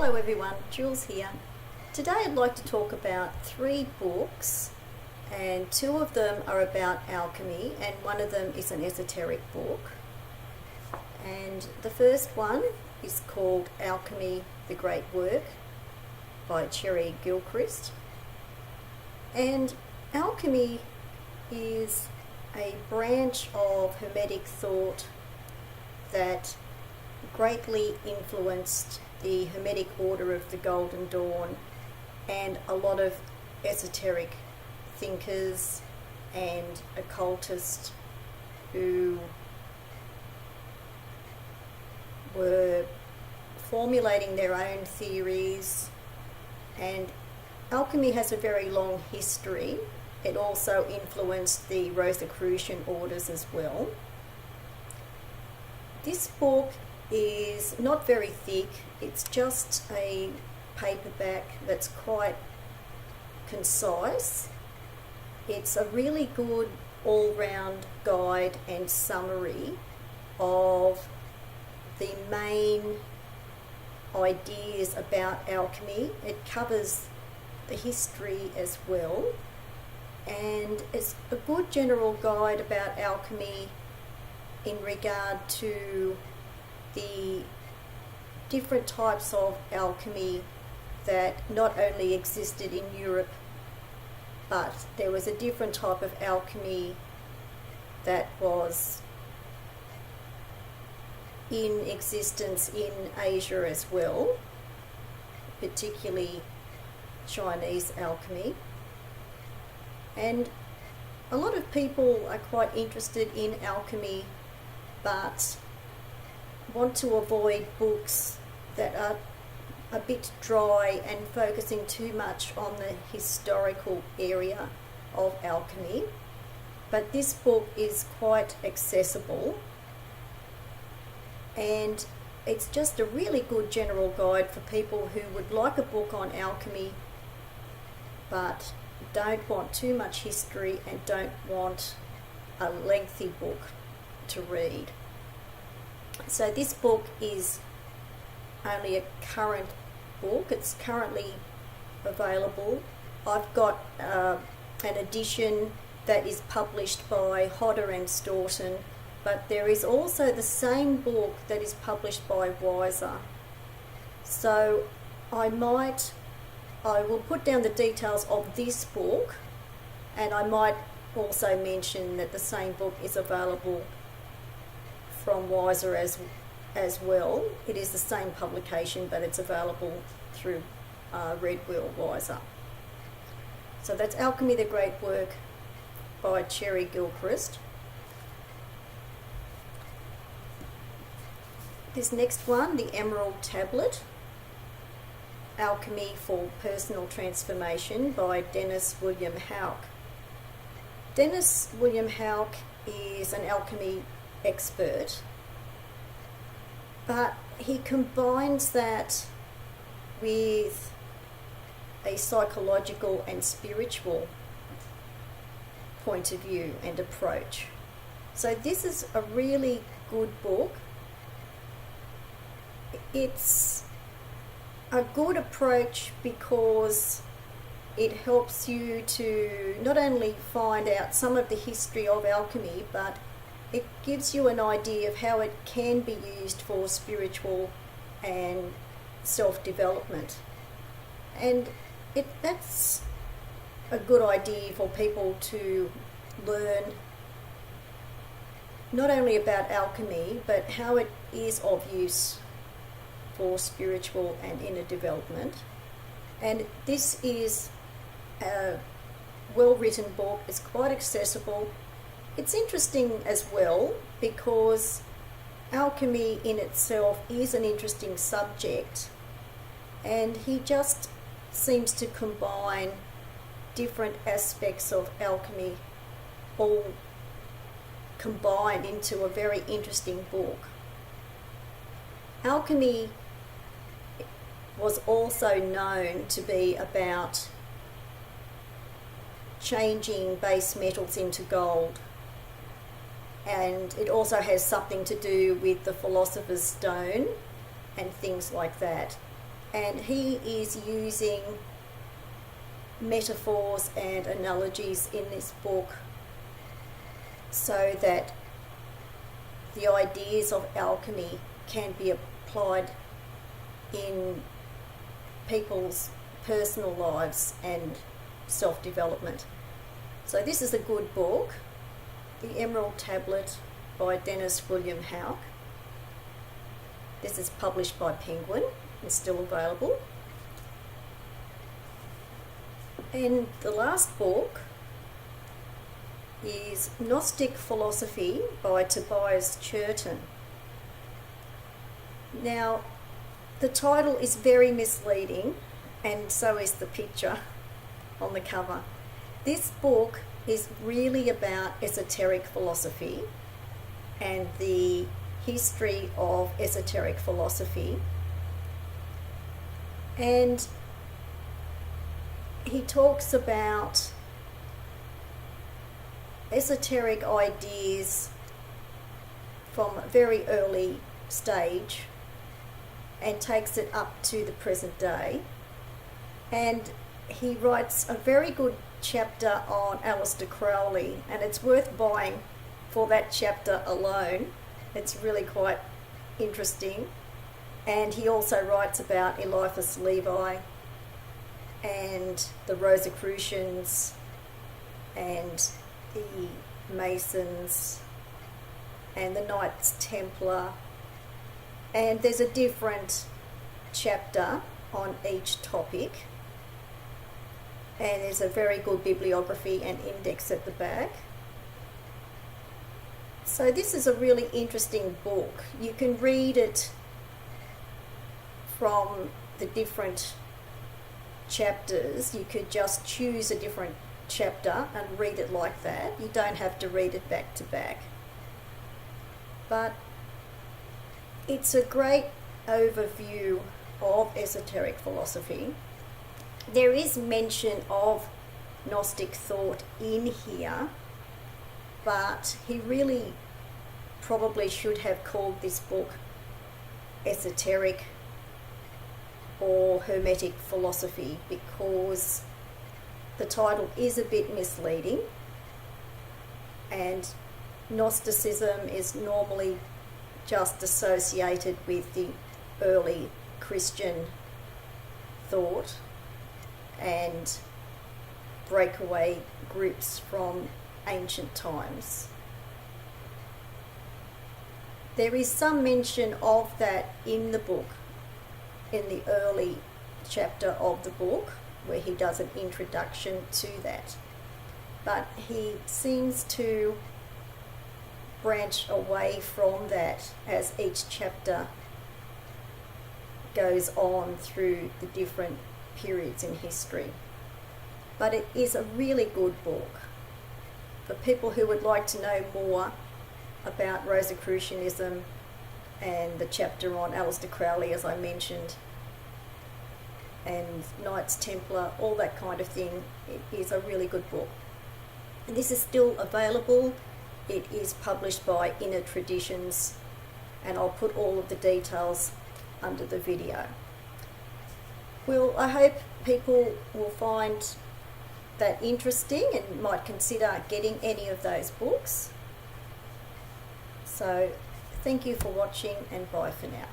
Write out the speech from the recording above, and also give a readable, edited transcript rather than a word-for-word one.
Hello everyone, Jules here. Today I'd like to talk about 3 books, and 2 of them are about alchemy and one of them is an esoteric book. And the first one is called Alchemy, the Great Work by Gilchrist. And alchemy is a branch of Hermetic thought that greatly influenced the Hermetic order of the Golden Dawn and a lot of esoteric thinkers and occultists who were formulating their own theories. And alchemy has a very long history. It also influenced the Rosicrucian orders as well. This book is not very thick, it's just a paperback that's quite concise. It's a really good all-round guide and summary of the main ideas about alchemy. It covers the history as well, and it's a good general guide about alchemy in regard to the different types of alchemy that not only existed in Europe, but there was a different type of alchemy that was in existence in Asia as well, particularly Chinese alchemy. And a lot of people are quite interested in alchemy, but want to avoid books that are a bit dry and focusing too much on the historical area of alchemy. But this book is quite accessible, and it's just a really good general guide for people who would like a book on alchemy but don't want too much history and don't want a lengthy book to read. So this book is only a current book. It's currently available. I've got an edition that is published by Hodder and Stoughton, but there is also the same book that is published by Wiser. So I will put down the details of this book, and I might also mention that the same book is available from Wiser as well. It is the same publication, but it's available through Red Wheel Wiser. So that's Alchemy, the Great Work by Gilchrist. This next one, the Emerald Tablet, Alchemy for Personal Transformation by Dennis William Hauck. Dennis William Hauck is an alchemy expert, but he combines that with a psychological and spiritual point of view and approach. So this is a really good book. It's a good approach because it helps you to not only find out some of the history of alchemy, but it gives you an idea of how it can be used for spiritual and self-development. And that's a good idea for people to learn not only about alchemy, but how it is of use for spiritual and inner development. And this is a well-written book. It's quite accessible. It's interesting as well because alchemy in itself is an interesting subject, and he just seems to combine different aspects of alchemy all combined into a very interesting book. Alchemy was also known to be about changing base metals into gold, and it also has something to do with the Philosopher's Stone and things like that. and he is using metaphors and analogies in this book so that the ideas of alchemy can be applied in people's personal lives and self-development. So this is a good book, The Emerald Tablet by Dennis William Hauck. This is published by Penguin and still available. And the last book is Gnostic Philosophy by Tobias Churton. Now, the title is very misleading, and so is the picture on the cover. This book is really about esoteric philosophy and the history of esoteric philosophy. And he talks about esoteric ideas from a very early stage and takes it up to the present day. And he writes a very good chapter on Aleister Crowley, and it's worth buying for that chapter alone. It's really quite interesting. And he also writes about Eliphas Levi and the Rosicrucians and the Masons and the Knights Templar, and there's a different chapter on each topic, and there's a very good bibliography and index at the back. So this is a really interesting book. You can read it from the different chapters. You could just choose a different chapter and read it like that. You don't have to read it back to back. But it's a great overview of esoteric philosophy. There is mention of Gnostic thought in here, but he really probably should have called this book Esoteric or Hermetic Philosophy, because the title is a bit misleading, and Gnosticism is normally just associated with the early Christian thought and breakaway groups from ancient times. There is some mention of that in the book, in the early chapter of the book, where he does an introduction to that. But he seems to branch away from that as each chapter goes on through the different periods in history. But it is a really good book for people who would like to know more about Rosicrucianism and the chapter on Aleister Crowley, as I mentioned, and Knights Templar, all that kind of thing. It is a really good book. And this is still available. It is published by Inner Traditions, and I'll put all of the details under the video. Well, I hope people will find that interesting and might consider getting any of those books. So thank you for watching, and bye for now.